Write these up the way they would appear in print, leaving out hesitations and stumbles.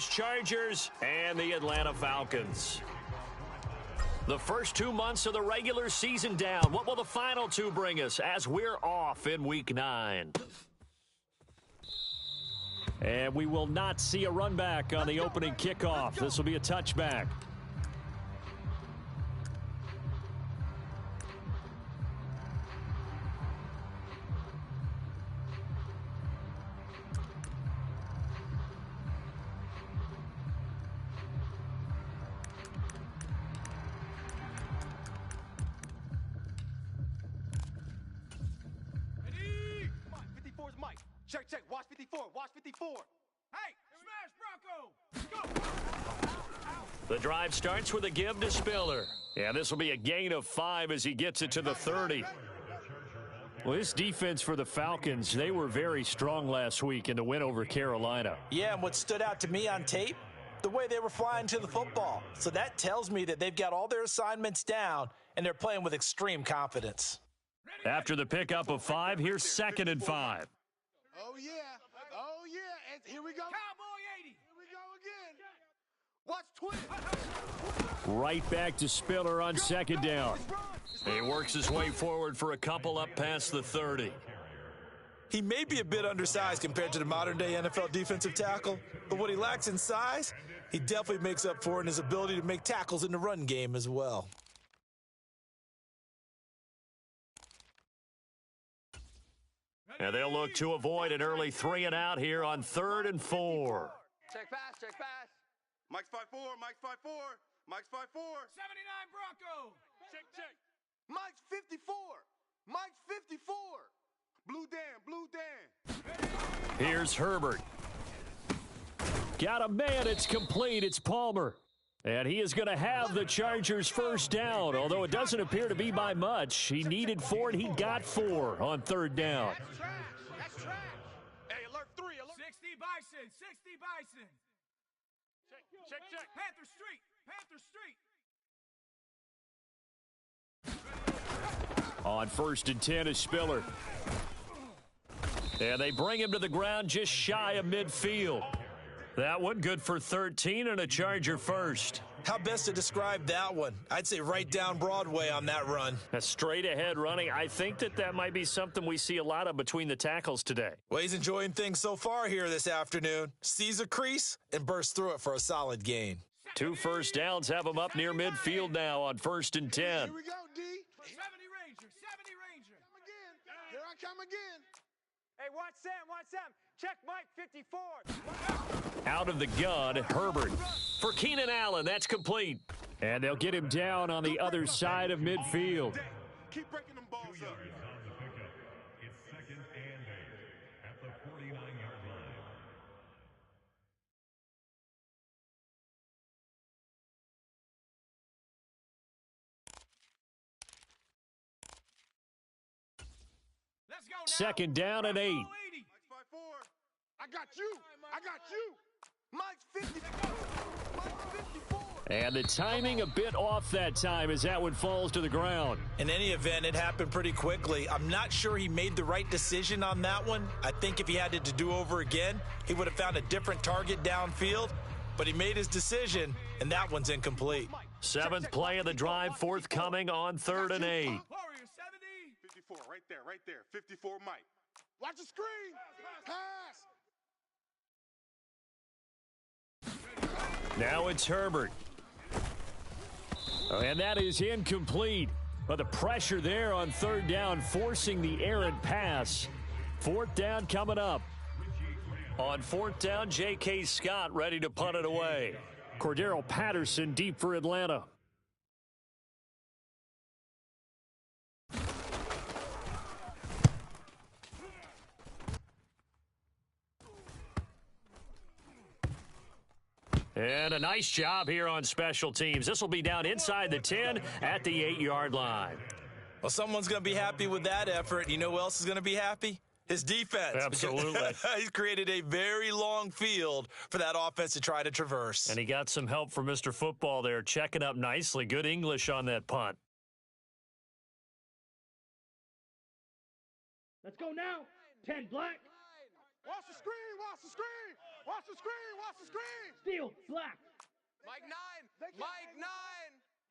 Chargers and the Atlanta Falcons. The first 2 months of the regular season down. What will the final two bring us as we're off in Week 9? And we will not see a run back on the opening kickoff. This will be a touchback. Check, watch 54, watch 54. Hey, smash Bronco! Go! The drive starts with a give to Spiller. Yeah, this will be a gain of 5 as he gets it to the 30. Well, this defense for the Falcons, they were very strong last week in the win over Carolina. Yeah, and what stood out to me on tape, the way they were flying to the football. So that tells me that they've got all their assignments down, and they're playing with extreme confidence. After the pickup of 5, here's 2nd and 5. Oh, yeah. Oh, yeah. And here we go. Cowboy 80. Here we go again. Watch 20. Right back to Spiller on 2nd down. He works his way forward for a couple up past the 30. He may be a bit undersized compared to the modern-day NFL defensive tackle, but what he lacks in size, he definitely makes up for in his ability to make tackles in the run game as well. And they'll look to avoid an early 3 and out here on 3rd and 4. Check pass. Mike's 5-4, Mike's 5-4, Mike's 5-4. 79 Bronco. Check. Mike's 54, Mike's 54. Blue Dan. Here's Herbert. Got a man, it's complete, it's Palmer. And he is going to have the Chargers first down, although it doesn't appear to be by much. He needed 4, and he got 4 on 3rd down. That's trash. Hey, alert 3, alert. 60 Bison. Check. Panther Street. On 1st and 10 is Spiller. And they bring him to the ground just shy of midfield. That one good for 13 and a Charger first. How best to describe that one? I'd say right down Broadway on that run. A straight ahead running. I think that might be something we see a lot of between the tackles today. Well, he's enjoying things so far here this afternoon. Sees a crease and bursts through it for a solid gain. 2 first downs have him up near midfield now on 1st and 10. Here we go, D. 70 Ranger. Here I come again. Hey, watch Sam. Check Mike 54. Out of the gun, Herbert. For Keenan Allen, that's complete. And they'll get him down on the other side of midfield. Keep breaking them balls up. It's 2nd and 8 at the 49-yard line. Let's go now. 2nd down and 8. Mike's 5-4. I got you. Mike's 54. Mike's 54. And the timing a bit off that time as that one falls to the ground. In any event, it happened pretty quickly. I'm not sure he made the right decision on that one. I think if he had to do over again, he would have found a different target downfield. But he made his decision, and that one's incomplete. 7th play of the drive, forthcoming on 3rd and 8. 54, right there. 54, Mike. Watch the screen. Pass. Now it's Herbert. And that is incomplete. But the pressure there on 3rd down, forcing the errant pass. 4th down coming up. On 4th down, J.K. Scott ready to punt it away. Cordero Patterson deep for Atlanta. And a nice job here on special teams. This will be down inside the 10 at the 8-yard line. Well, someone's going to be happy with that effort. You know who else is going to be happy? His defense. Absolutely. He's created a very long field for that offense to try to traverse. And he got some help from Mr. Football there, checking up nicely. Good English on that punt. Let's go now. 10 black. Watch the screen. Watch the screen. Watch the screen. Steal, black. Mike 9. Mike 9.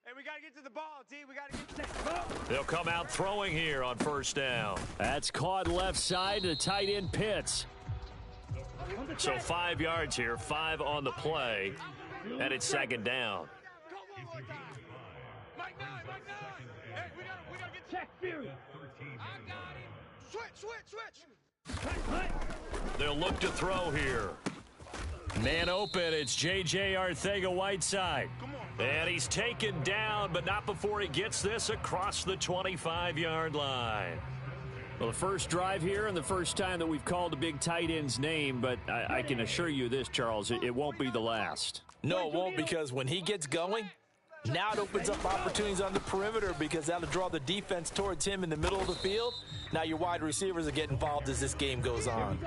Hey, we got to get to the ball, D. We got to get They'll come out throwing here on first down. That's caught left side to tight end Pitts. So 5 yards here, 5 on the play, and it's second down. Mike 9. Mike 9. Hey, we got to get Check Fury. I got him. Switch. They'll look to throw here. Man open, it's J.J. Arcega-Whiteside. And he's taken down, but not before he gets this across the 25-yard line. Well, the first drive here and the first time that we've called a big tight end's name, but I can assure you this, Charles, it won't be the last. No, it won't, because when he gets going, now it opens up opportunities on the perimeter because that'll draw the defense towards him in the middle of the field. Now your wide receivers will get involved as this game goes on.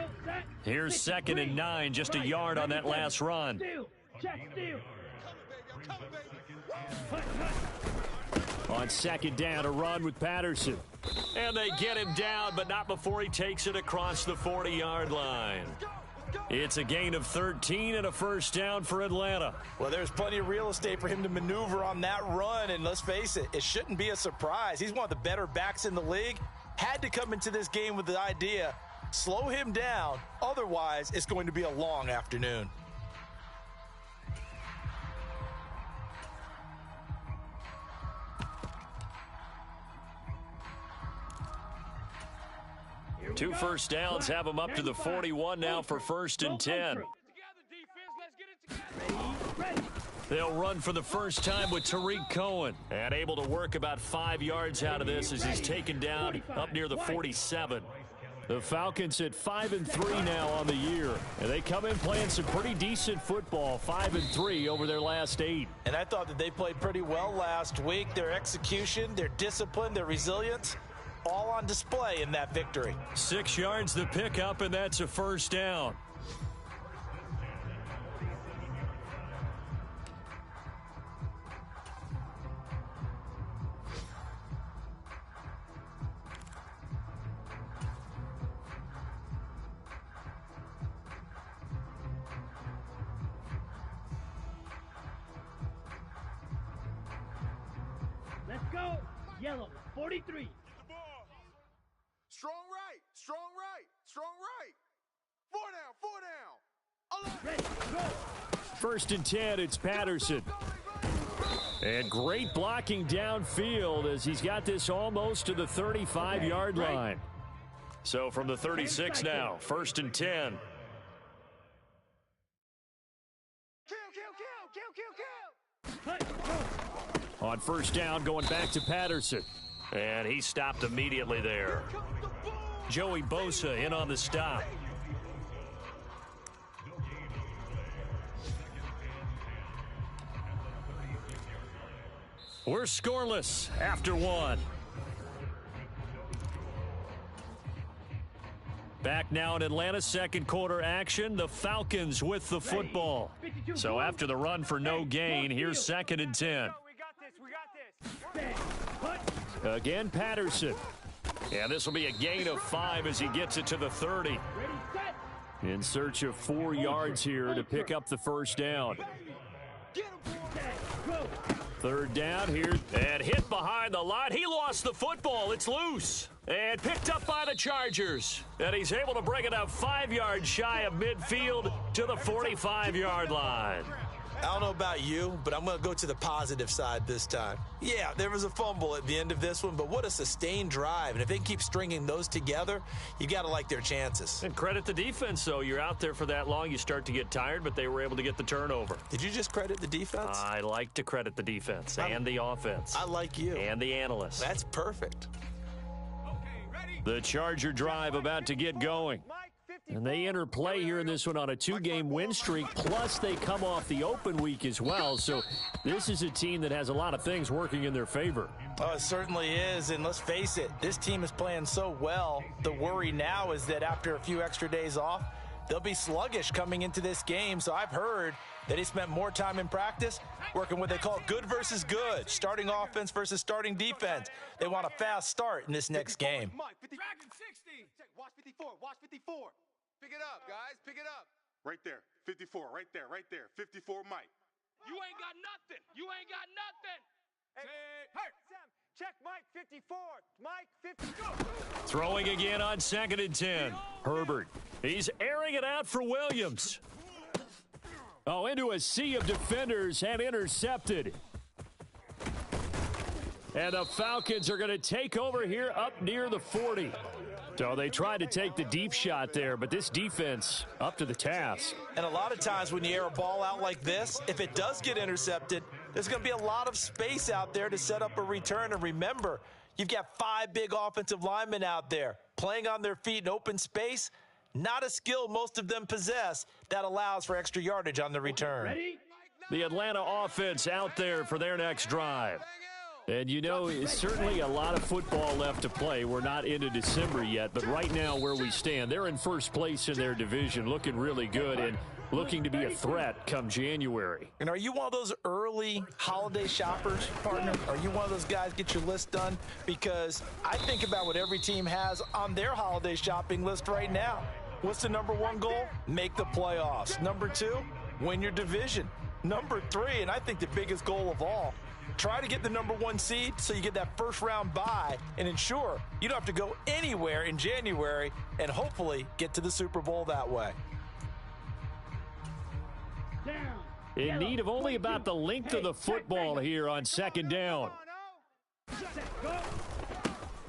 Here's 2nd and 9, just a yard on that last run. Check steal. On 2nd down, a run with Patterson. And they get him down, but not before he takes it across the 40-yard line. It's a gain of 13 and a first down for Atlanta. Well, there's plenty of real estate for him to maneuver on that run, and let's face it, it shouldn't be a surprise. He's one of the better backs in the league. Had to come into this game with the idea, slow him down, otherwise it's going to be a long afternoon. Two first downs have him up to the 41 now for 1st and 10. They'll run for the first time with Tariq Cohen, and able to work about 5 yards out of this as he's taken down up near the 47. The Falcons at 5-3 now on the year, and they come in playing some pretty decent football, 5-3 over their last 8. And I thought that they played pretty well last week. Their execution, their discipline, their resilience, all on display in that victory. 6 yards the pickup, and that's a first down. Let's go. Yellow, 43. Strong right. Strong right. Strong right. 4 down. 4 down. Ready, go. 1st and 10, it's Patterson. And great blocking downfield as he's got this almost to the 35-yard line. So from the 36 now, 1st and 10. Kill. On 1st down, going back to Patterson. And he stopped immediately there. Joey Bosa in on the stop. We're scoreless after 1. Back now in Atlanta, second quarter action. The Falcons with the football. So after the run for no gain, here's 2nd and 10. We got this. Again, Patterson. And this will be a gain of 5 as he gets it to the 30. In search of 4 yards here to pick up the first down. 3rd down here, and hit behind the line. He lost the football. It's loose. And picked up by the Chargers. And he's able to bring it up 5 yards shy of midfield to the 45-yard line. I don't know about you, but I'm going to go to the positive side this time. Yeah, there was a fumble at the end of this one, but what a sustained drive. And if they keep stringing those together, you got to like their chances. And credit the defense, though. You're out there for that long, you start to get tired, but they were able to get the turnover. Did you just credit the defense? I like to credit the defense and the offense. I like you. And the analysts. That's perfect. The Charger drive about to get going. And they enter play here in this one on a 2-game win streak, plus they come off the open week as well. So this is a team that has a lot of things working in their favor. Oh, it certainly is, and let's face it, this team is playing so well. The worry now is that after a few extra days off, they'll be sluggish coming into this game. So I've heard that he spent more time in practice working what they call good versus good, starting offense versus starting defense. They want a fast start in this next game. Mike, 50, Dragon 60. Watch 54. Watch 54. Pick it up, guys. Pick it up. Right there. 54. Right there. Right there. 54, Mike. You ain't got nothing. You ain't got nothing. Hey, check Mike 54. Mike 52. Throwing again on 2nd and 10. Herbert. He's airing it out for Williams. Oh, into a sea of defenders and intercepted. And the Falcons are going to take over here up near the 40. So they tried to take the deep shot there, but this defense up to the task. And a lot of times when you air a ball out like this, if it does get intercepted, there's going to be a lot of space out there to set up a return. And remember, you've got 5 big offensive linemen out there playing on their feet in open space. Not a skill most of them possess that allows for extra yardage on the return. Ready? The Atlanta offense out there for their next drive. And, you know, it's certainly a lot of football left to play. We're not into December yet, but right now where we stand, they're in first place in their division, looking really good and looking to be a threat come January. And are you one of those early holiday shoppers, partner? Are you one of those guys get your list done? Because I think about what every team has on their holiday shopping list right now. What's the number 1 goal? Make the playoffs. Number 2, win your division. Number 3, and I think the biggest goal of all, try to get the number 1 seed so you get that first round bye and ensure you don't have to go anywhere in January and hopefully get to the Super Bowl that way. Down. In need of only about the length of the football here on 2nd down. Set, go.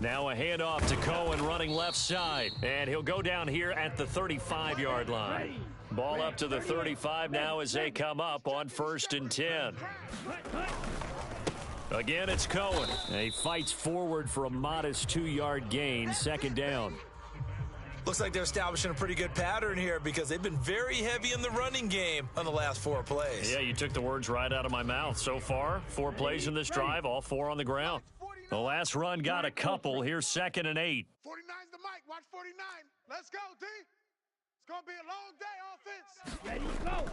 Now a handoff to Cohen running left side. And he'll go down here at the 35-yard line. Ball up to the 35 now as they come up on 1st and 10. Again, it's Cohen. And he fights forward for a modest 2-yard gain, 2nd down. Looks like they're establishing a pretty good pattern here because they've been very heavy in the running game on the last 4 plays. Yeah, you took the words right out of my mouth. So far, 4 plays in this drive, all 4 on the ground. The last run got a couple. Here's 2nd and 8. 49's the mic. Watch 49. Let's go, D. It's going to be a long day, offense. Ready, go.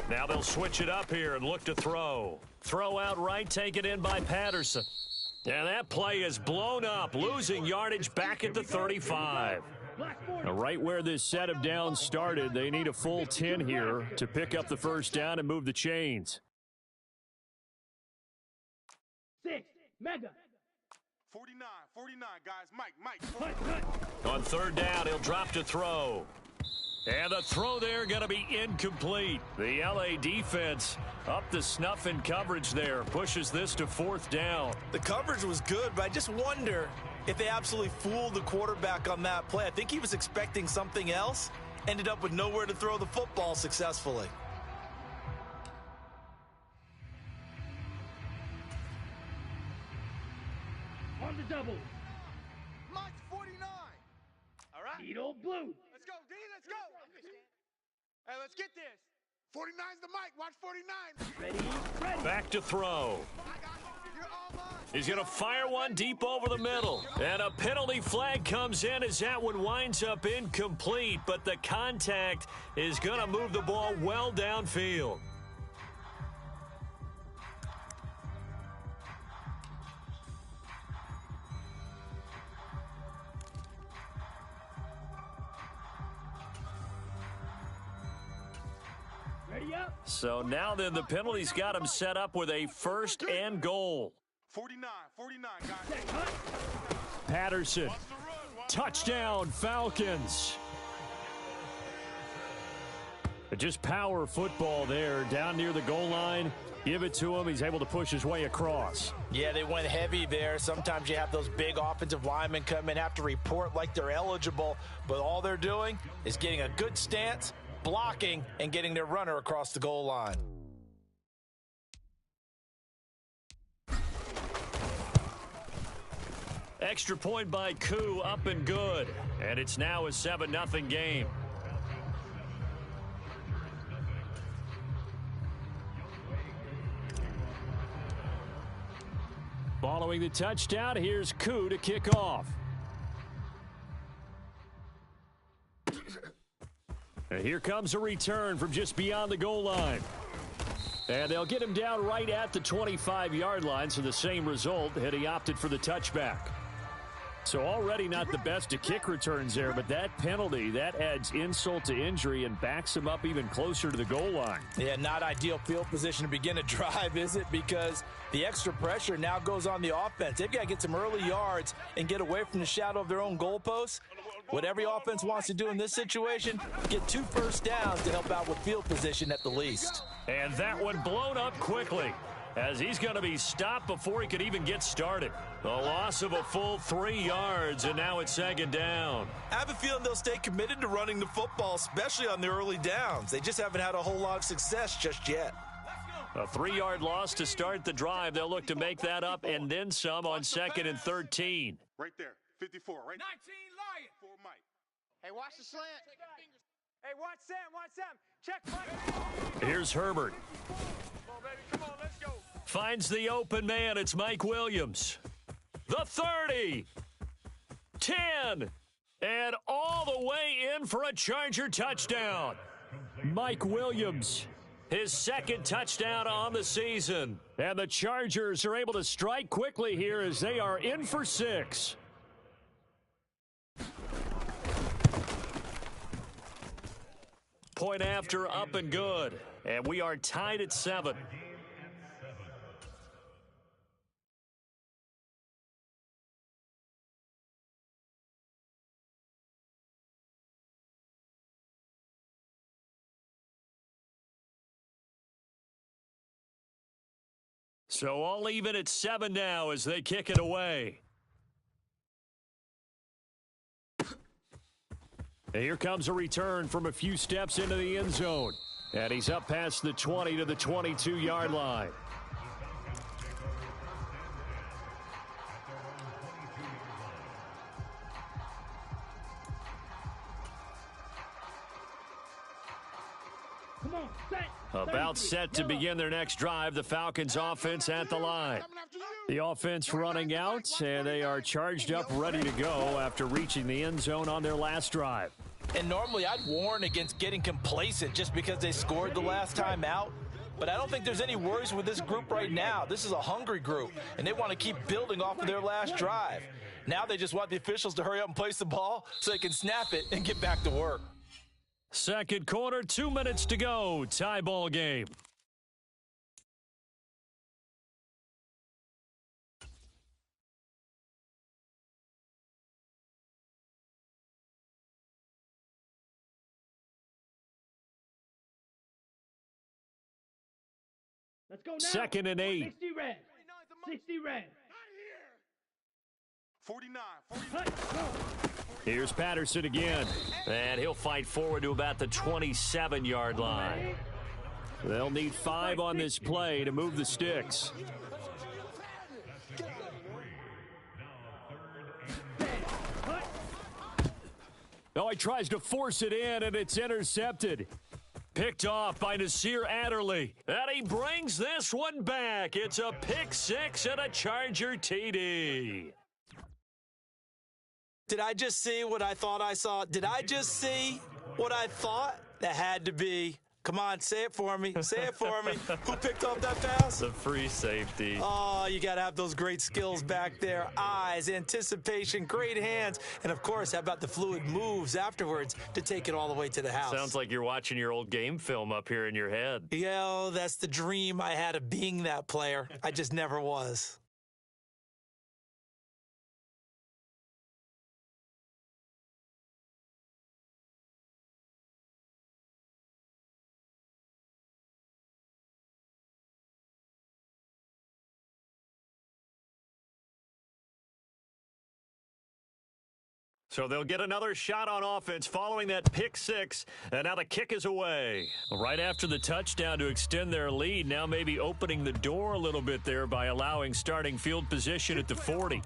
Now they'll switch it up here and look to throw. Throw out right, take it in by Patterson. And that play is blown up, losing yardage back at the 35. Right where this set of downs started, they need a full 10 here to pick up the first down and move the chains. 6, mega. 49, guys. Mike. Cut, cut. On 3rd down, he'll drop to throw. And the throw there going to be incomplete. The LA defense up the snuff in coverage there. Pushes this to 4th down. The coverage was good, but I just wonder if they absolutely fooled the quarterback on that play. I think he was expecting something else. Ended up with nowhere to throw the football successfully. On the double. Mike's 49. All right. Edo blue. Let's go, D. Let's go. Hey, let's get this. 49's the mic. Watch 49. Ready. Back to throw. You're all mine. He's going to fire one deep over the middle. And a penalty flag comes in as that one winds up incomplete. But the contact is going to move the ball well downfield. Ready up. So now then the penalty's got him set up with a 1st and goal. 49, guys. Set, cut. Patterson. Touchdown, Falcons. Just power football there down near the goal line. Give it to him. He's able to push his way across. Yeah, they went heavy there. Sometimes you have those big offensive linemen come in, have to report like they're eligible, but all they're doing is getting a good stance, blocking, and getting their runner across the goal line. Extra point by Koo, up and good. And it's now a 7-0 game. Following the touchdown, here's Koo to kick off. And here comes a return from just beyond the goal line. And they'll get him down right at the 25-yard line, so the same result had he opted for the touchback. So already not the best of kick returns there, but that penalty, that adds insult to injury and backs him up even closer to the goal line. Yeah, not ideal field position to begin a drive, is it? Because the extra pressure now goes on the offense. They've got to get some early yards and get away from the shadow of their own goalposts. What every offense wants to do in this situation, get 2 first downs to help out with field position at the least. And that one blown up quickly, as he's going to be stopped before he could even get started. The loss of a full 3 yards, and now it's second down. I have a feeling they'll stay committed to running the football, especially on the early downs. They just haven't had a whole lot of success just yet. A 3-yard loss to start the drive. They'll look to make that up and then some on 2nd and 13. Right there. 54, right? 19 Lion. 4 Mike. Hey, watch the slant. Hey, watch Sam, watch Sam. Check Mike. Here's Herbert. Come on, baby, come on, let's go. Finds the open man. It's Mike Williams. The 30. 10. And all the way in for a Charger touchdown. Mike Williams, his 2nd touchdown on the season. And the Chargers are able to strike quickly here as they are in for 6. Point after, up and good. And we are tied at 7. So all even at 7 now as they kick it away. And here comes a return from a few steps into the end zone. And he's up past the 20 to the 22-yard line. Come on, set. About set to begin their next drive. The Falcons offense at the line. The offense running out, and they are charged up, ready to go after reaching the end zone on their last drive. And normally I'd warn against getting complacent just because they scored the last time out. But I don't think there's any worries with this group right now. This is a hungry group, and they want to keep building off of their last drive. Now they just want the officials to hurry up and place the ball so they can snap it and get back to work. Second quarter, 2 minutes to go. Tie ball game. Let's go now. 2nd and 8. 60 red. 60 red. 49. Here's Patterson again. And he'll fight forward to about the 27-yard line. They'll need 5 on this play to move the sticks. Oh, he tries to force it in, and it's intercepted. Picked off by Nasir Adderley. And he brings this one back. It's a pick 6 and a Charger TD. Did I just see what I thought I saw? Did I just see what I thought? That had to be. Come on, say it for me. Say it for me. Who picked up that pass? The free safety. Oh, you got to have those great skills back there. Eyes, anticipation, great hands. And, of course, how about the fluid moves afterwards to take it all the way to the house? Sounds like you're watching your old game film up here in your head. Yo, that's the dream I had of being that player. I just never was. So they'll get another shot on offense following that pick 6, and now the kick is away. Right after the touchdown to extend their lead, now maybe opening the door a little bit there by allowing starting field position at the 40.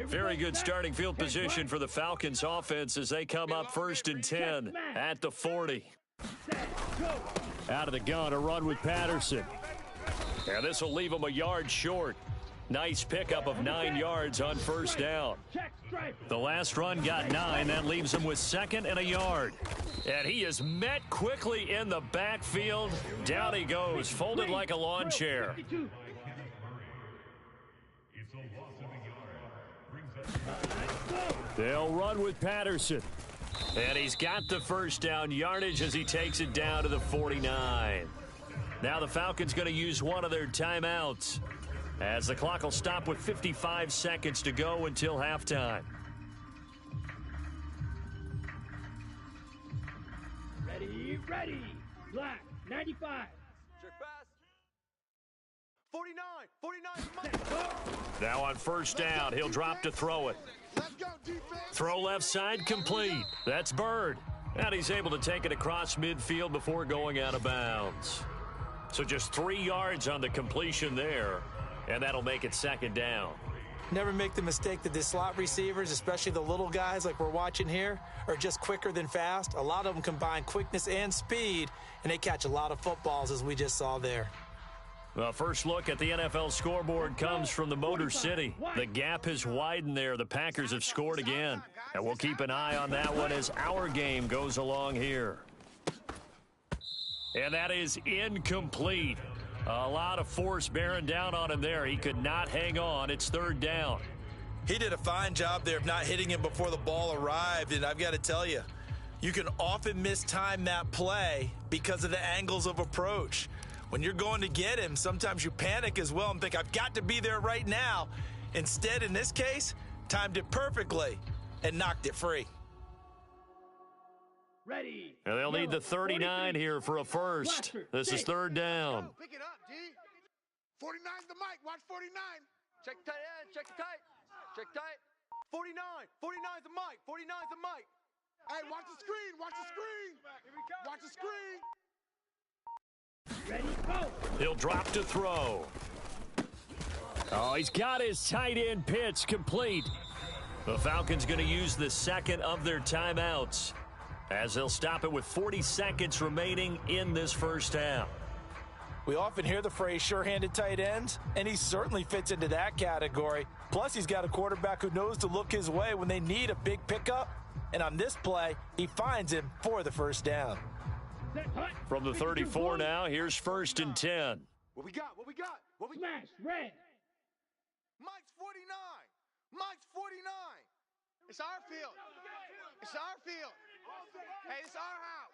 Very good starting field position for the Falcons offense as they come up 1st and 10 at the 40. Set. Go. Out of the gun, a run with Patterson. And this will leave him a yard short. Nice pickup of 9 yards on first down. Check stripe. The last run got 9. That leaves him with 2nd and a yard. And he is met quickly in the backfield. Down he goes, folded like a lawn chair. 52. It's a loss of a yard. Go. They'll run with Patterson. And he's got the first down yardage as he takes it down to the 49. Now the Falcons going to use one of their timeouts, as the clock will stop with 55 seconds to go until halftime. Ready, ready. Black, 95. Check pass. 49. 49 Set. Go. Now on first down, he'll drop to throw it. Let's go, defense. Throw left side complete. That's Bird. And he's able to take it across midfield before going out of bounds. So just 3 yards on the completion there, and that'll make it 2nd down. Never make the mistake that the slot receivers, especially the little guys like we're watching here, are just quicker than fast. A lot of them combine quickness and speed, and they catch a lot of footballs, as we just saw there. The first look at the NFL scoreboard comes from the Motor City. The gap has widened there. The Packers have scored again. And we'll keep an eye on that one as our game goes along here. And that is incomplete. A lot of force bearing down on him there. He could not hang on. It's 3rd down. He did a fine job there of not hitting him before the ball arrived, and I've got to tell you, you can often mistime that play because of the angles of approach. When you're going to get him, sometimes you panic as well and think, I've got to be there right now. Instead, in this case, timed it perfectly and knocked it free. Ready. And they'll need the 39 here for a first. This is 3rd down. Pick it up, D. 49's the mic. Watch 49. Check tight end. Check tight. Check tight. 49. 49's the mic. 49's the mic. Hey, watch the screen. Watch the screen. Watch the screen. Ready, go. He'll drop to throw. Oh, he's got his tight end pitch complete. The Falcons going to use the 2nd of their timeouts, as they'll stop it with 40 seconds remaining in this first half. We often hear the phrase sure-handed tight ends, and he certainly fits into that category. Plus, he's got a quarterback who knows to look his way when they need a big pickup. And on this play, he finds him for the first down. Set. Hut. From the 34 now, here's 1st and 10. What we got? What we got? What we Smash. Red. Mike's 49. Mike's 49. It's our field. It's our field. Hey, it's our house.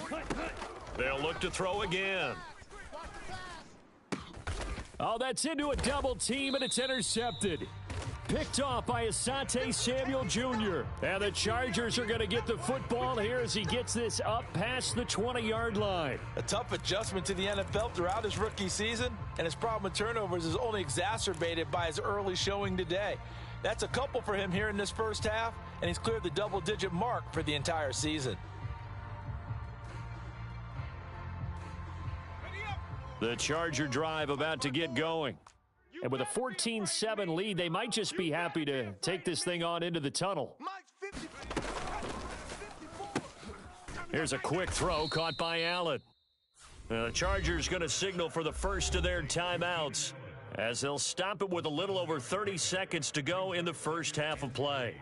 Hut, hut. They'll look to throw again. Oh, that's into a double team, and it's intercepted. Picked off by Asante Samuel Jr. And the Chargers are going to get the football here as he gets this up past the 20-yard line. A tough adjustment to the NFL throughout his rookie season, and his problem with turnovers is only exacerbated by his early showing today. That's a couple for him here in this first half, and he's cleared the double-digit mark for the entire season. The Charger drive about to get going. And with a 14-7 lead, they might just be happy to take this thing on into the tunnel. Mike's 54. Here's a quick throw caught by Allen. The Chargers going to signal for the first of their timeouts, as they'll stop it with a little over 30 seconds to go in the first half of play.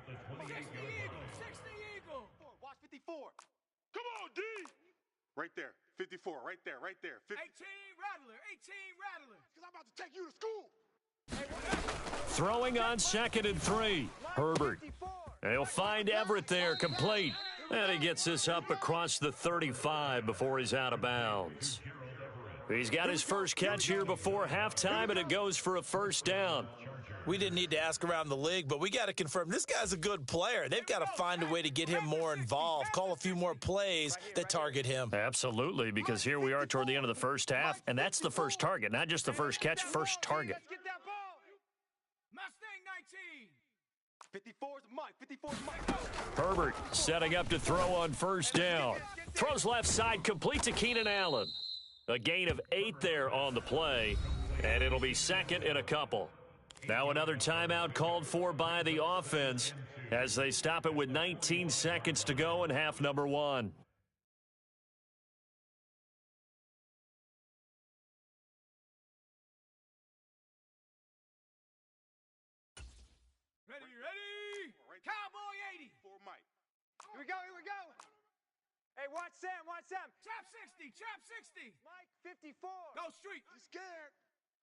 60 Eagle. Watch 54. Come on, D. Right there. 54. Right there. Right there. 18 Rattler. 18 Rattler. Because I'm about to take you to school. Throwing on 2nd and 3. Herbert. They'll find Everett there, complete. And he gets this up across the 35 before he's out of bounds. He's got his first catch here before halftime, and it goes for a first down. We didn't need to ask around the league, but we got to confirm this guy's a good player. They've got to find a way to get him more involved, call a few more plays that target him. Absolutely, because here we are toward the end of the first half, and that's the first target, not just the first catch, first target. Let's get that ball. Mustang 19. 54's Mike. 54's Mike. Herbert setting up to throw on first down. Throws left side, complete to Keenan Allen. A gain of 8 there on the play, and it'll be 2nd and a couple. Now another timeout called for by the offense as they stop it with 19 seconds to go in half number one. Ready? Cowboy 80. For Mike. Here we go. Hey, watch Sam. Chap 60. Mike 54. Go street. He's scared.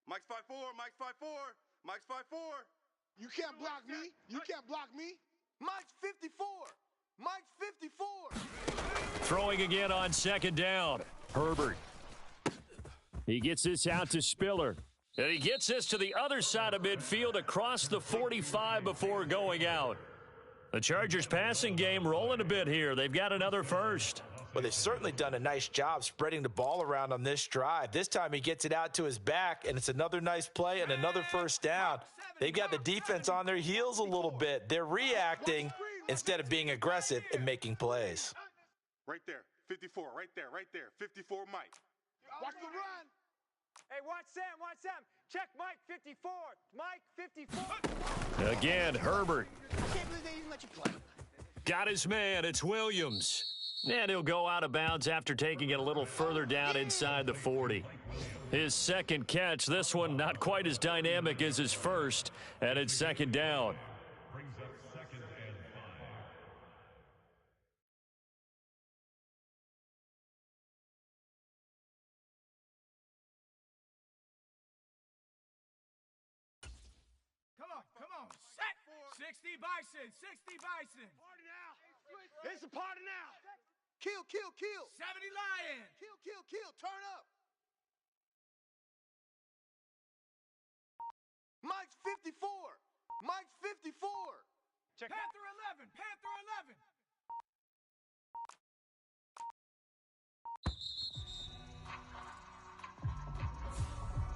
Mike's 5'4", Mike's 5'4", Mike's 5'4". You can't block me. Mike's 54. Mike's 54. Throwing again on second down. Herbert. He gets this out to Spiller. And he gets this to the other side of midfield across the 45 before going out. The Chargers passing game rolling a bit here. They've got another first. Well, they've certainly done a nice job spreading the ball around on this drive. This time he gets it out to his back, and it's another nice play and another first down. They've got the defense on their heels a little bit. They're reacting instead of being aggressive and making plays. Right there, 54, right there, 54 Mike. Watch the run. Hey, watch Sam. Check Mike 54. Mike 54. Again, Herbert. I can't believe they even let you play. Got his man. It's Williams. And he'll go out of bounds after taking it a little further down inside the 40. His second catch, this one not quite as dynamic as his first, and it's second down. Brings up second and 5. Come on. Set. 60 Bison. Party now. It's a party now. Kill. 70 Lion. Kill. Turn up. Mike's 54. Mike's 54. Check Panther 11.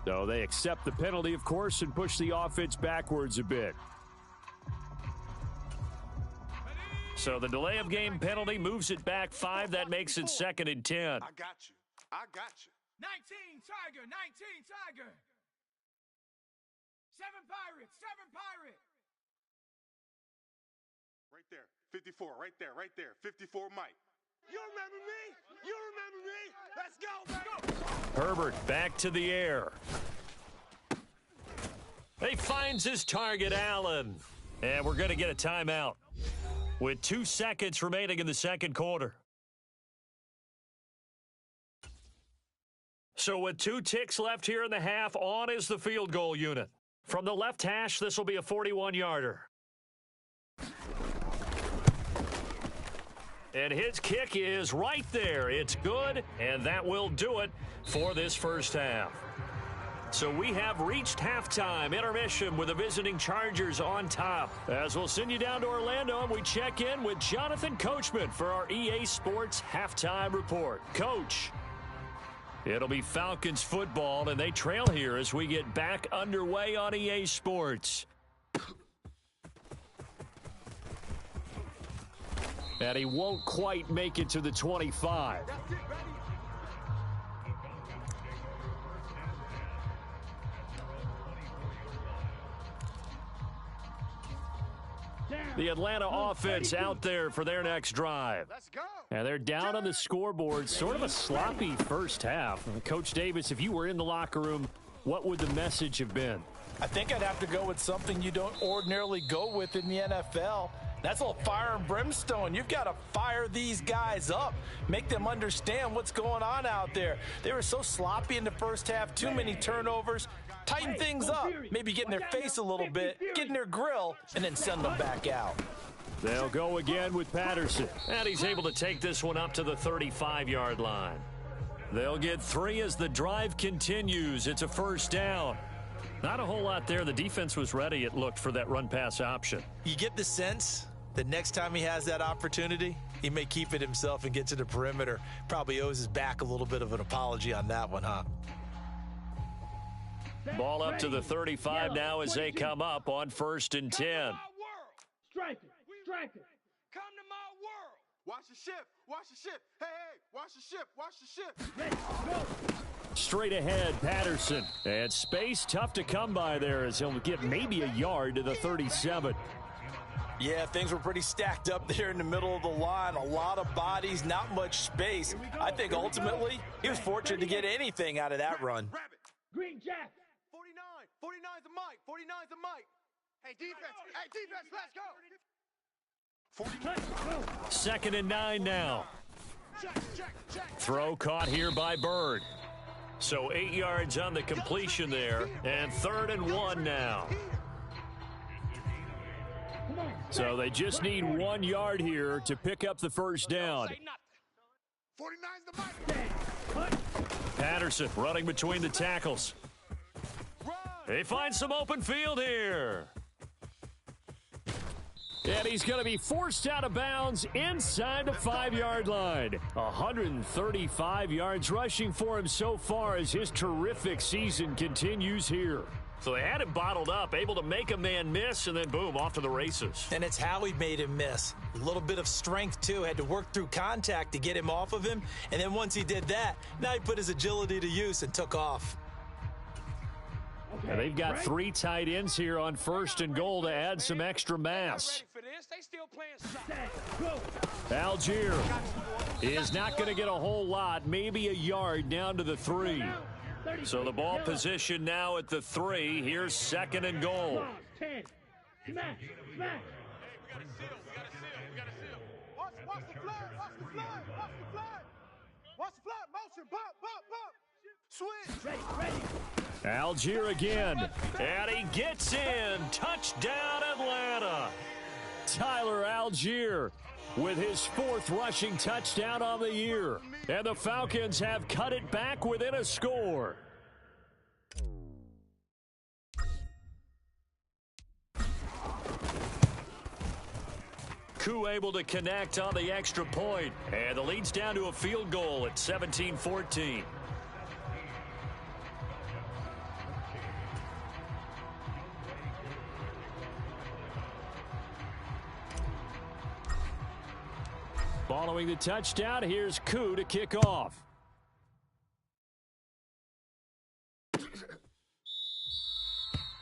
So they accept the penalty, of course, and push the offense backwards a bit. So the delay of game penalty moves it back 5. That makes it second and 10. I got you. 19 Tiger. 7 Pirate. Right there, 54, right there, 54 Mike. You remember me? Let's go, baby. Herbert back to the air. He finds his target, Allen. And we're going to get a timeout with 2 seconds remaining in the second quarter. So with 2 ticks left here in the half, on is the field goal unit. From the left hash, this will be a 41-yarder. And his kick is right there. It's good, and that will do it for this first half. So we have reached halftime, intermission with the visiting Chargers on top. As we'll send you down to Orlando, and we check in with Jonathan Coachman for our EA Sports Halftime Report. Coach, it'll be Falcons football, and they trail here as we get back underway on EA Sports. And he won't quite make it to the 25. The Atlanta offense out there for their next drive. Let's go. And they're down on the scoreboard. Sort of a sloppy first half. Coach Davis, if you were in the locker room, what would the message have been? I think I'd have to go with something you don't ordinarily go with in the NFL. That's all fire and brimstone. You've got to fire these guys up, make them understand what's going on out there. They were so sloppy in the first half, too many turnovers. Tighten things up, maybe get in their face a little bit, get in their grill, and then send them back out. They'll go again with Patterson, and he's able to take this one up to the 35-yard line. They'll get 3 as the drive continues. It's a first down. Not a whole lot there. The defense was ready, it looked, for that run-pass option. You get the sense that next time he has that opportunity, he may keep it himself and get to the perimeter. Probably owes his back a little bit of an apology on that one, huh? Ball up to the 35 now as they come up on 1st and 10. Strike it. Come to my world. Watch the shift. Watch the shift. Hey, hey, watch the shift. Watch the shift. Ready, go. Straight ahead, Patterson. And space tough to come by there as he'll get maybe a yard to the 37. Yeah, things were pretty stacked up there in the middle of the line. A lot of bodies, not much space. I think ultimately he was fortunate to get anything out of that run. Green Jack. 49's a mic. 49's a mic. Hey, defense. Hey, defense, let's go. Touch, go. 2nd and 9 now. Throw caught here by Bird. So 8 yards on the completion there, and 3rd and 1 now. So they just need 1 yard here to pick up the first down. 49's the mic. Patterson running between the tackles. They find some open field here. And he's going to be forced out of bounds inside the 5-yard line. 135 yards rushing for him so far as his terrific season continues here. So they had him bottled up, able to make a man miss, and then boom, off to the races. And it's how he made him miss. A little bit of strength, too. Had to work through contact to get him off of him. And then once he did that, now he put his agility to use and took off. And they've got 3 tight ends here on 1st and goal to add some extra mass. Algier is not going to get a whole lot, maybe a yard down to the 3. So the ball position now at the 3. Here's 2nd and goal. 10. Smash, smash. Watch the flag. Watch the flag. Watch the flag. Watch the flag. Motion. Bump, bump, bump. Switch. Ready. Algier again. And he gets in. Touchdown, Atlanta. Tyler Algier with his 4th rushing touchdown on the year. And the Falcons have cut it back within a score. Koo able to connect on the extra point. And the lead's down to a field goal at 17-14. Following the touchdown, here's Koo to kick off.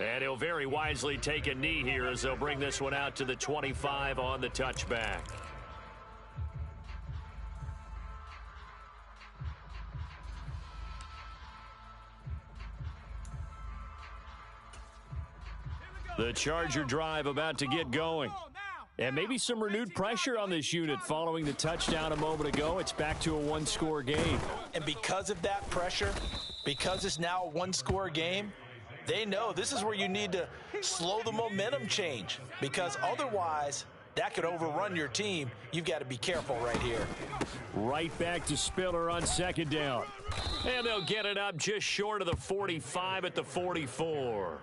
And he'll very wisely take a knee here as they'll bring this one out to the 25 on the touchback. The Charger drive about to get going. And maybe some renewed pressure on this unit following the touchdown a moment ago. It's back to a 1-score game. And because of that pressure, because it's now a 1-score game, they know this is where you need to slow the momentum change, because otherwise that could overrun your team. You've got to be careful right here. Right back to Spiller on 2nd down. And they'll get it up just short of the 45 at the 44.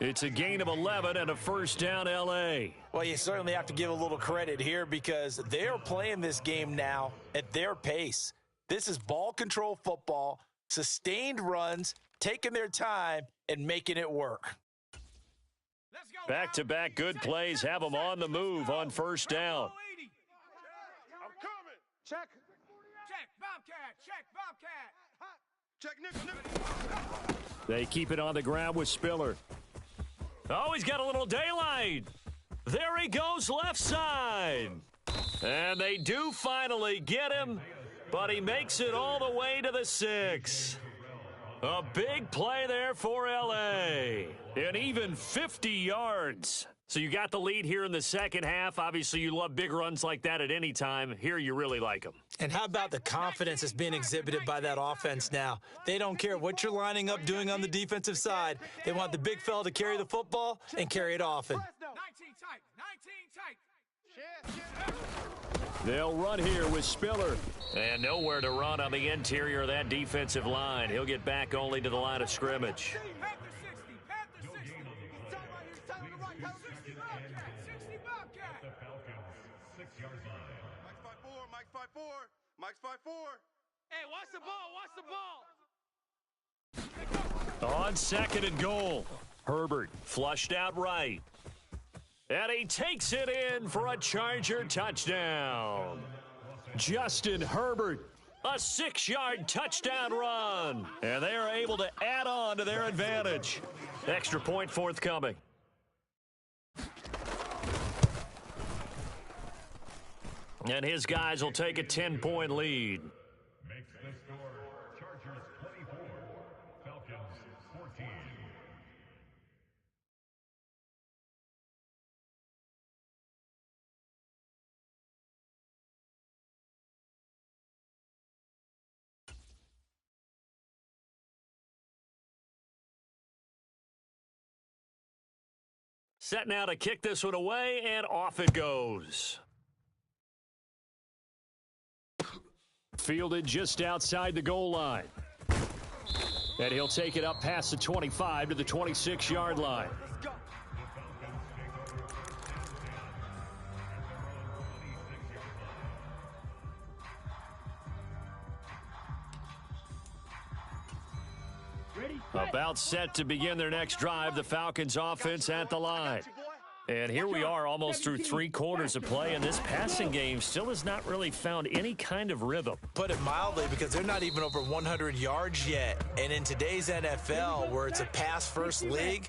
It's a gain of 11 and a first down, L.A. Well, you certainly have to give a little credit here because they're playing this game now at their pace. This is ball control football, sustained runs, taking their time and making it work. Back-to-back good plays have them on the move on first down. I'm coming. Check. Check, Bobcat. Check, nickel. They keep it on the ground with Spiller. Oh, he's got a little daylight. There he goes left side. And they do finally get him, but he makes it all the way to the 6. A big play there for L.A. And even 50 yards. So you got the lead here in the second half. Obviously, you love big runs like that at any time. Here, you really like them. And how about the confidence that's being exhibited by that offense now? They don't care what you're lining up doing on the defensive side. They want the big fella to carry the football and carry it often. 19 tight. They'll run here with Spiller. And nowhere to run on the interior of that defensive line. He'll get back only to the line of scrimmage. Mike's 5-4. Hey, watch the ball. On 2nd and goal, Herbert flushed out right. And he takes it in for a Charger touchdown. Justin Herbert. A 6-yard touchdown run. And they are able to add on to their advantage. Extra point forthcoming. And his guys will take a 10-point lead. Makes the score Chargers 24, Falcons 14. Set now to kick this one away, and off it goes. Fielded just outside the goal line. And he'll take it up past the 25 to the 26-yard line. About set to begin their next drive, the Falcons offense at the line. And here we are almost through 3 quarters of play, and this passing game still has not really found any kind of rhythm. Put it mildly, because they're not even over 100 yards yet. And in today's NFL, where it's a pass-first league,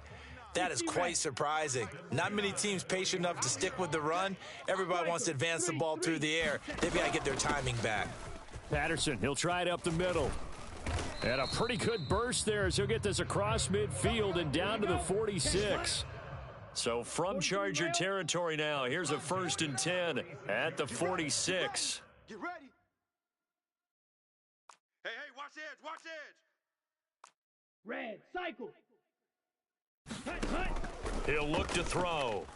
that is quite surprising. Not many teams patient enough to stick with the run. Everybody wants to advance the ball through the air. They've got to get their timing back. Patterson, he'll try it up the middle. And a pretty good burst there as he'll get this across midfield and down to the 46. So from Charger territory now, here's a 1st and 10 at the 46. Get ready. Hey, watch edge, watch edge. Red, cycle. Cut. He'll look to throw.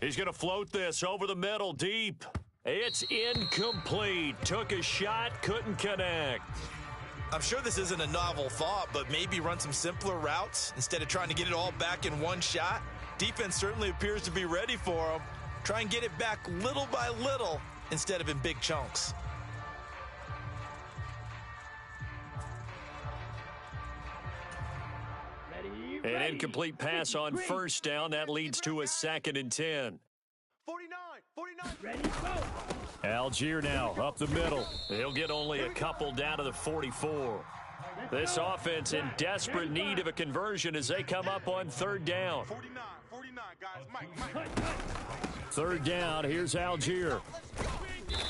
He's going to float this over the middle, deep. It's incomplete. Took a shot, couldn't connect. I'm sure this isn't a novel thought, but maybe run some simpler routes instead of trying to get it all back in one shot. Defense certainly appears to be ready for him. Try and get it back little by little instead of in big chunks. An incomplete pass on 1st down. That leads to a 2nd and 10. 49. Ready, go. Algier now up the middle. He'll get only a couple down to the 44. This offense in desperate need of a conversion as they come up on 3rd down. 49, guys. Mike. 3rd down, here's Algier.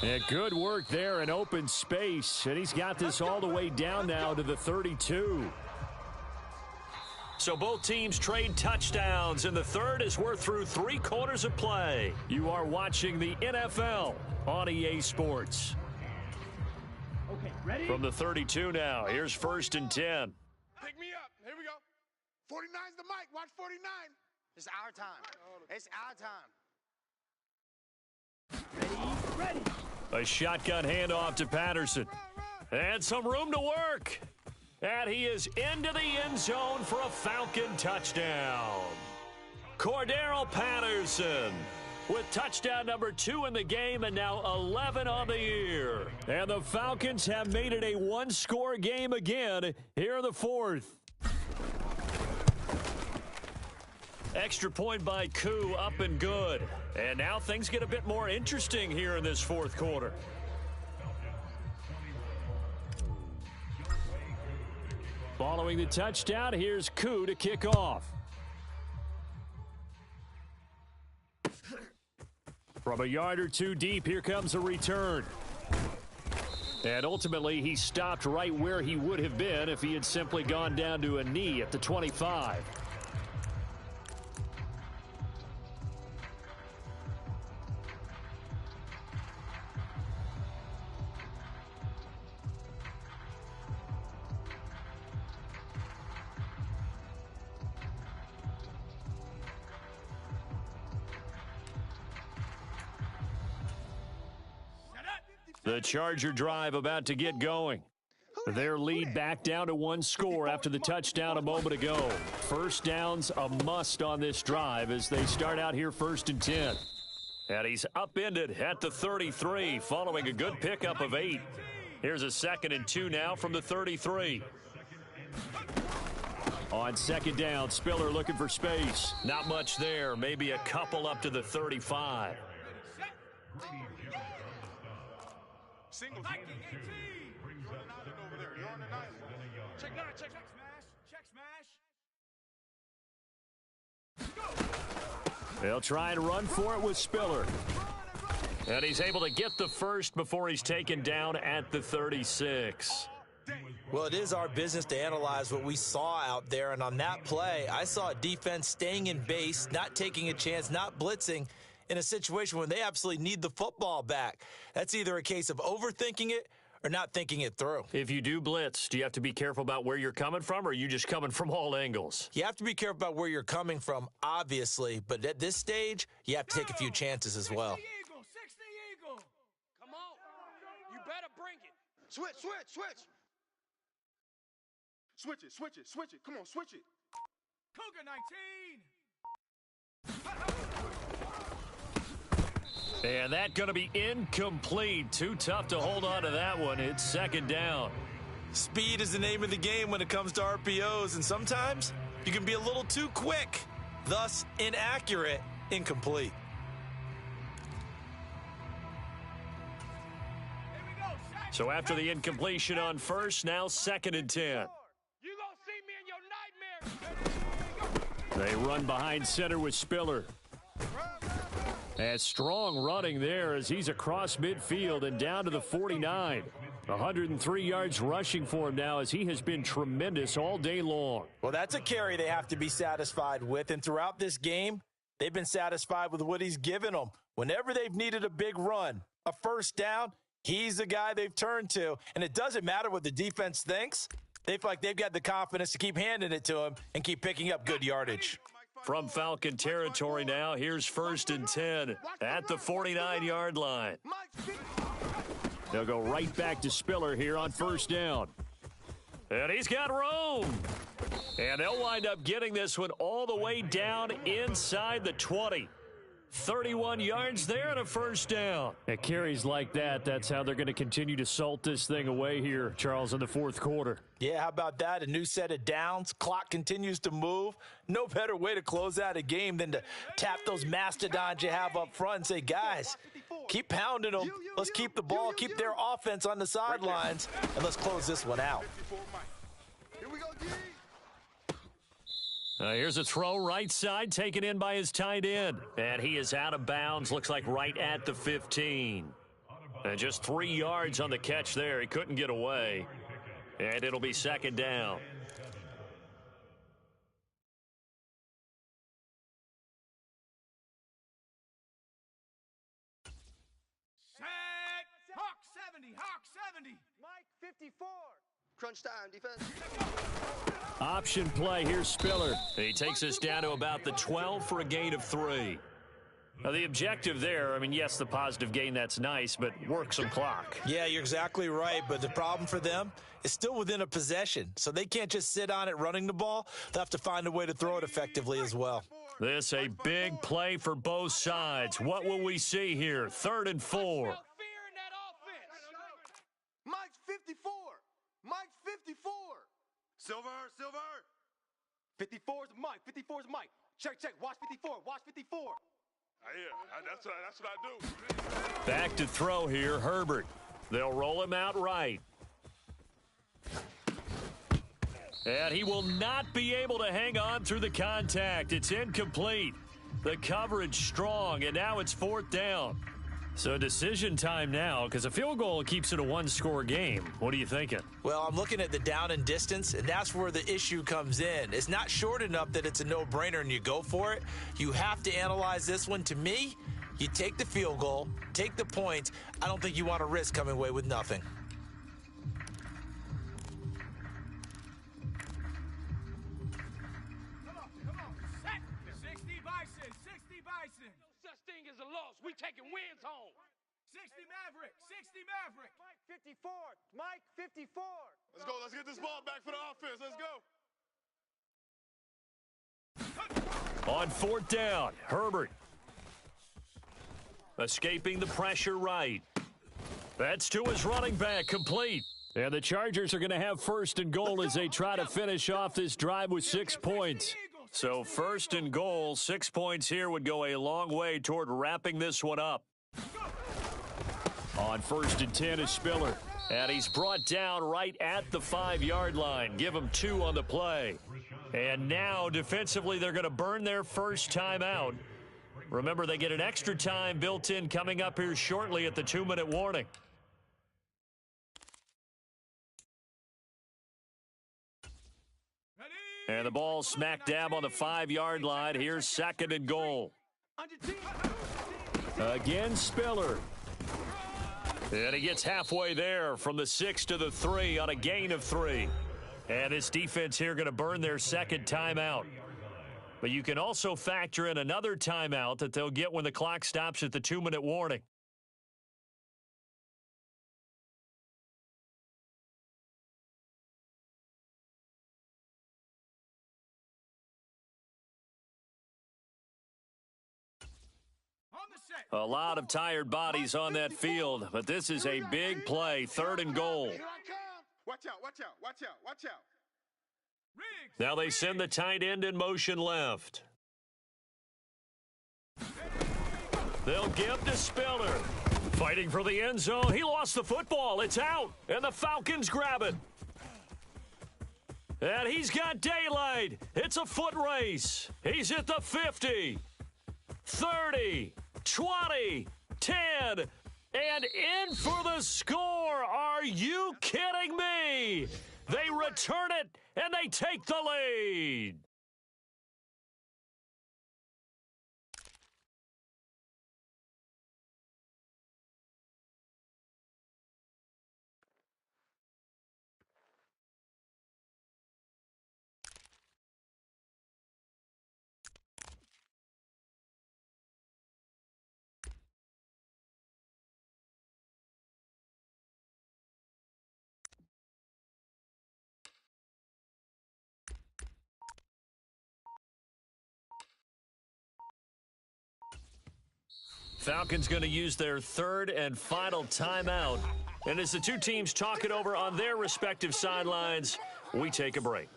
And good work there in open space. And he's got this all the way down now to the 32. So both teams trade touchdowns in the 3rd as we're through 3 quarters of play. You are watching the NFL on EA Sports. Okay, ready? From the 32 now, here's 1st and 10. Pick me up. Here we go. 49's the mic. Watch 49. It's our time. It's our time. Ready. A shotgun handoff to Patterson. And some room to work. And he is into the end zone for a Falcon touchdown. Cordero Patterson with touchdown number 2 in the game and now 11 on the year. And the Falcons have made it a 1-score game again here in the 4th. Extra point by Koo, up and good. And now things get a bit more interesting here in this 4th quarter. Following the touchdown, here's Koo to kick off. From a yard or 2 deep, here comes a return. And ultimately, he stopped right where he would have been if he had simply gone down to a knee at the 25. The Charger drive about to get going. Their lead back down to 1 score after the touchdown a moment ago. 1st down's a must on this drive as they start out here 1st and 10. And he's upended at the 33 following a good pickup of 8. Here's a 2nd and 2 now from the 33. On 2nd down, Spiller looking for space. Not much there, maybe a couple up to the 35. Singles. Viking 18. You're on the 9 over there. You're on the 9. Check 9, check smash. Check smash. Go. They'll try and run for it with Spiller. And he's able to get the first before he's taken down at the 36. Well, it is our business to analyze what we saw out there, and on that play, I saw a defense staying in base, not taking a chance, not blitzing in a situation when they absolutely need the football back. That's either a case of overthinking it or not thinking it through. If you do blitz, do you have to be careful about where you're coming from, or are you just coming from all angles? You have to be careful about where you're coming from, obviously, but at this stage, you have to take a few chances as well. 60 Eagle. Come on. You better bring it. Switch. Switch it. Come on, switch it. Cougar 19. And that's going to be incomplete. Too tough to hold on to that one. It's second down. Speed is the name of the game when it comes to RPOs, and sometimes you can be a little too quick, thus inaccurate, incomplete. So after the incompletion on first, now 2nd and 10. You gonna see me in your nightmares. They run behind center with Spiller. And strong running there as he's across midfield and down to the 49. 103 yards rushing for him now as he has been tremendous all day long. Well, that's a carry they have to be satisfied with, and throughout this game, they've been satisfied with what he's given them. Whenever they've needed a big run, a first down, he's the guy they've turned to, and it doesn't matter what the defense thinks. They feel like they've got the confidence to keep handing it to him and keep picking up good yardage. From Falcon territory now, here's 1st and 10 at the 49-yard line. They'll go right back to Spiller here on first down. And he's got room. And they'll wind up getting this one all the way down inside the 20. 31 yards there and a first down. At carries like that, that's how they're going to continue to salt this thing away here, Charles, in the fourth quarter. Yeah, how about that? A new set of downs. Clock continues to move. No better way to close out a game than to tap those mastodons you have up front and say, guys, keep pounding them. Let's keep the ball, keep their offense on the sidelines, and let's close this one out. Here we go, D. Here's a throw right side taken in by his tight end. And he is out of bounds, looks like right at the 15. And just 3 yards on the catch there. He couldn't get away. And it'll be second down. Set. Hawk 70. Mike 54. Crunch time, defense. Option play, here's Spiller. He takes us down to about the 12 for a gain of 3. Now, the objective there, I mean, yes, the positive gain, that's nice, but work some clock. Yeah, you're exactly right, but the problem for them is still within a possession, so they can't just sit on it running the ball. They'll have to find a way to throw it effectively as well. This a big play for both sides. What will we see here? 3rd and 4. Fear in that offense. Mike's 54. Mike's 54. Silver. 54's Mike. 54's Mike. Check. Watch 54. Watch 54. That's what I do. Back to throw here, Herbert. They'll roll him out right. And he will not be able to hang on through the contact. It's incomplete. The coverage strong, and now it's 4th down. So decision time now, because a field goal keeps it a one-score game. What are you thinking? Well, I'm looking at the down and distance, and that's where the issue comes in. It's not short enough that it's a no-brainer and you go for it. You have to analyze this one. To me, you take the field goal, take the points. I don't think you want to risk coming away with nothing. Come on. Set. 60 Bison. No such thing as a loss. We taking wins home. 60 Maverick. Mike 54. Mike 54. Let's go. Let's get this ball back for the offense. Let's go. On 4th down, Herbert. Escaping the pressure right. That's to his running back, complete. And the Chargers are going to have 1st and goal as they try to finish off this drive with 6 points. So 1st and goal, 6 points here would go a long way toward wrapping this one up. On 1st and 10 is Spiller. And he's brought down right at the 5-yard line. Give him 2 on the play. And now, defensively, they're going to burn their first timeout. Remember, they get an extra time built in coming up here shortly at the 2-minute warning. And the ball smack dab on the 5-yard line. Here's 2nd and goal. Again, Spiller. And he gets halfway there from the 6 to the 3 on a gain of 3. And this defense here going to burn their second timeout. But you can also factor in another timeout that they'll get when the clock stops at the 2-minute warning. A lot of tired bodies on that field, but this is a big play, 3rd and goal. Watch out, watch out, watch out, watch out. Now they send the tight end in motion left. They'll give to Spiller. Fighting for the end zone. He lost the football. It's out, and the Falcons grab it. And he's got daylight. It's a foot race. He's at the 50, 30, 20, 10, and in for the score. Are you kidding me? They return it, and they take the lead. Falcons going to use their 3rd and final timeout. And as the two teams talk it over on their respective sidelines, we take a break.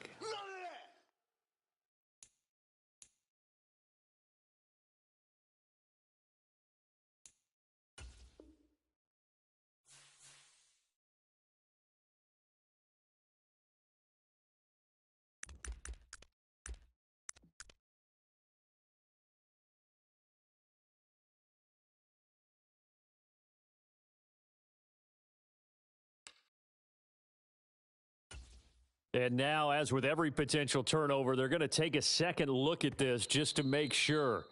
And now, as with every potential turnover, they're going to take a second look at this just to make sure.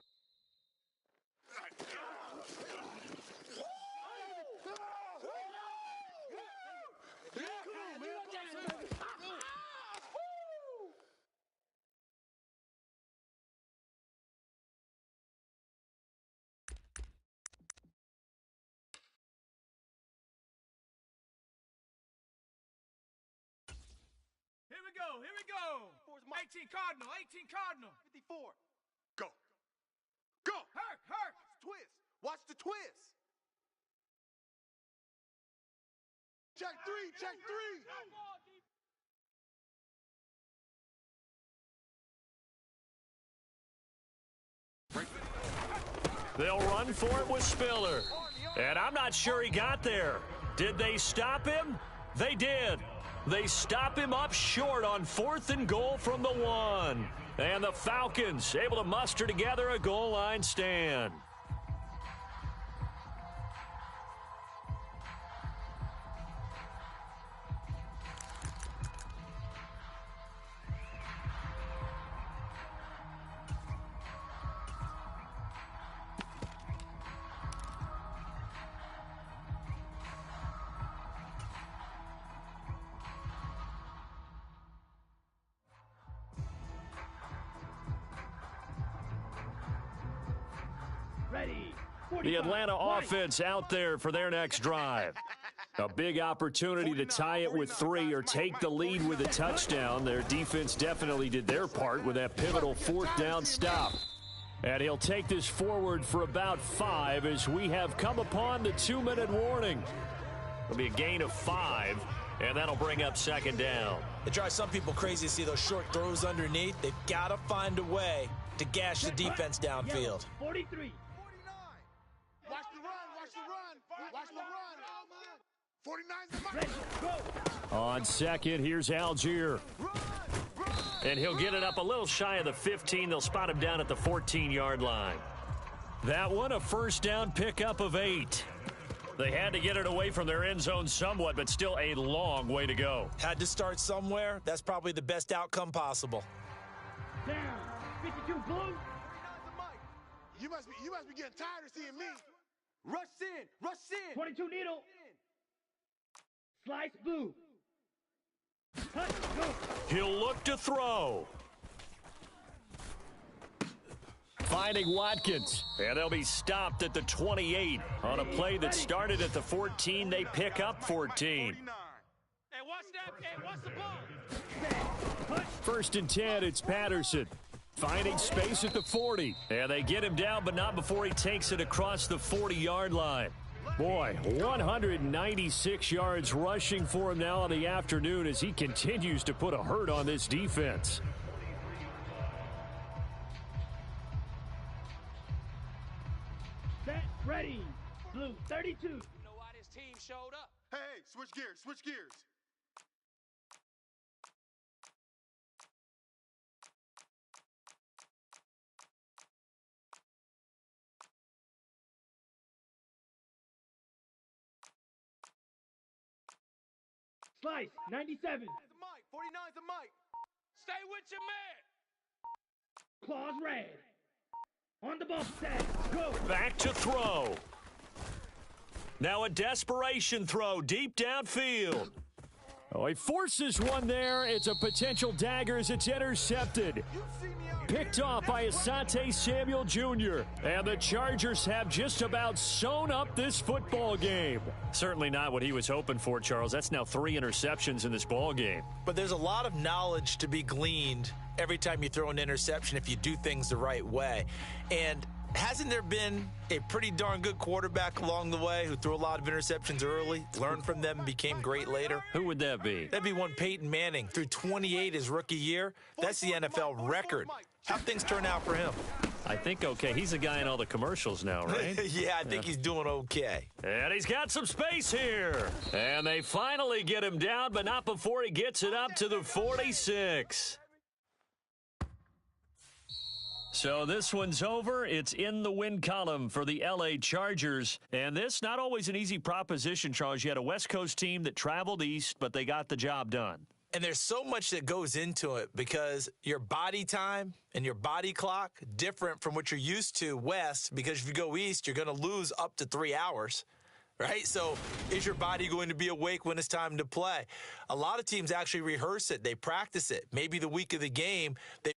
Here we go. 18 Cardinal, 18 Cardinal. 54. Go. Go. Hurt. Twist. Watch the twist. Check 3, check 3. They'll run for it with Spiller. And I'm not sure he got there. Did they stop him? They did. They stop him up short on 4th and goal from the 1. And the Falcons able to muster together a goal line stand. The Atlanta offense out there for their next drive. A big opportunity to tie it with 3 or take the lead with a touchdown. Their defense definitely did their part with that pivotal 4th down stop. And he'll take this forward for about 5 as we have come upon the 2-minute warning. It'll be a gain of 5, and that'll bring up 2nd down. It drives some people crazy to see those short throws underneath. They've got to find a way to gash the defense downfield. 43. Watch the run, watch the run, watch the run. On second, here's Algier. And he'll get it up a little shy of the 15. They'll spot him down at the 14-yard line. That one, a first down pickup of 8. They had to get it away from their end zone somewhat, but still a long way to go. Had to start somewhere. That's probably the best outcome possible. Down. 52 blue. You must be getting tired of seeing me. Rush in. 22 needle. Slice blue. Touch, go. He'll look to throw. Finding Watkins, and they'll be stopped at the 28. On a play that started at the 14, they pick up 14. Hey, watch that. Hey, watch the ball. First and 10, it's Patterson. Finding space at the 40. And they get him down, but not before he takes it across the 40-yard line. Boy, 196 yards rushing for him now in the afternoon as he continues to put a hurt on this defense. Set, ready. Blue, 32. You know why this team showed up? Hey, switch gears. Slice, 97. The mic. 49's the mic. Stay with your man. Claws red. On the ball, set, go. Back to throw. Now a desperation throw deep downfield. Oh, he forces one there. It's a potential dagger as it's intercepted. Picked off by Asante Samuel Jr. And the Chargers have just about sewn up this football game. Certainly not what he was hoping for, Charles. That's now 3 interceptions in this ball game. But there's a lot of knowledge to be gleaned every time you throw an interception if you do things the right way. And hasn't there been a pretty darn good quarterback along the way who threw a lot of interceptions early, learned from them, and became great later? Who would that be? That'd be one Peyton Manning. Threw 28 his rookie year. That's the NFL record. How'd things turn out for him? I think okay. He's a guy in all the commercials now, right? Yeah, I think he's doing okay. And he's got some space here. And they finally get him down, but not before he gets it up to the 46. So this one's over. It's in the win column for the L.A. Chargers. And this, not always an easy proposition, Charles. You had a West Coast team that traveled east, but they got the job done. And there's so much that goes into it because your body time and your body clock different from what you're used to west, because if you go east, you're going to lose up to 3 hours, right? So is your body going to be awake when it's time to play? A lot of teams actually rehearse it. They practice it. Maybe the week of the game, they